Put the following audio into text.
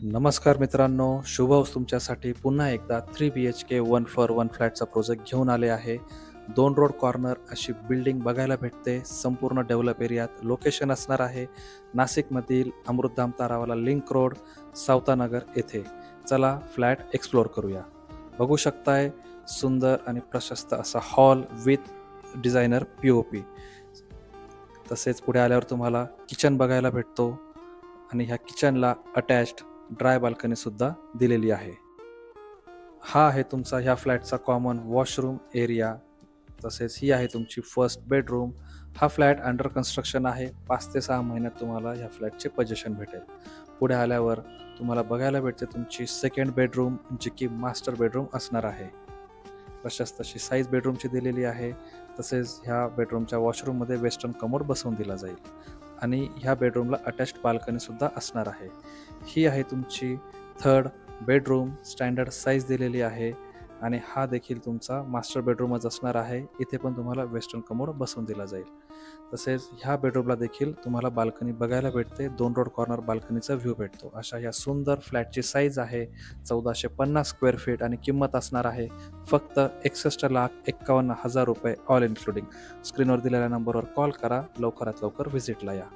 नमस्कार मित्रांनो, शुभच तुमच्यासाठी पुन्हा एकदा 3 BHK 1 for 1 फ्लॅटचा प्रोजेक्ट घेऊन आले आहे. 2 रोड कॉर्नर अशी बिल्डिंग बघायला भेटते. संपूर्ण डेव्हलप एरियात लोकेशन असणार आहे नाशिकमधील अमृतधाम तारावाला लिंक रोड, सावतानगर येथे. चला फ्लॅट एक्सप्लोअर करूया. बघू शकताय सुंदर आणि प्रशस्त असा हॉल विथ डिझायनर POP. तसेच पुढे आल्यावर तुम्हाला किचन बघायला भेटतो आणि ह्या किचनला अटॅच्ड ड्राय बाल्कनी सुद्धा दिलेली आहे. हा आहे तुमचा ह्या फ्लॅटचा कॉमन वॉशरूम एरिया. तसेच ही आहे तुमची फर्स्ट बेडरूम. हा फ्लॅट अंडर कन्स्ट्रक्शन आहे. 5 ते 6 महिन्यात तुम्हाला ह्या फ्लॅटचे पोझिशन भेटेल. पुढे आल्यावर तुम्हाला बघायला भेटते तुमची सेकंड बेडरूम, जी की मास्टर बेडरूम असणार आहे. प्रशस्त अशी साईज बेडरूमची दिलेली आहे. तसेच ह्या बेडरूमच्या वॉशरूममध्ये वेस्टर्न कमोड बसवून दिला जाईल आणि ह्या बेडरूमला अटॅच्ड बाल्कनी सुद्धा असणार आहे. ही आहे तुमची थर्ड बेडरूम. स्टँडर्ड साईज दिलेली आहे आणि हा देखील तुमचा मास्टर बेडरूमच असणार आहे. इथे पण तुम्हाला वेस्टर्न कमोड बसवून दिला जाईल. तसेच ह्या बेडरूमला देखील तुम्हाला बाल्कनी बघायला भेटते. 2 रोड कॉर्नर बाल्कनीचा व्ह्यू भेटतो. अशा ह्या सुंदर फ्लॅटची साईज आहे 1450 स्क्वेअर फीट आणि किंमत असणार आहे फक्त 61,51,000 रुपये ऑल इन्क्लुडिंग. स्क्रीनवर दिलेल्या नंबरवर कॉल करा. लवकरात लवकर व्हिजिटला या.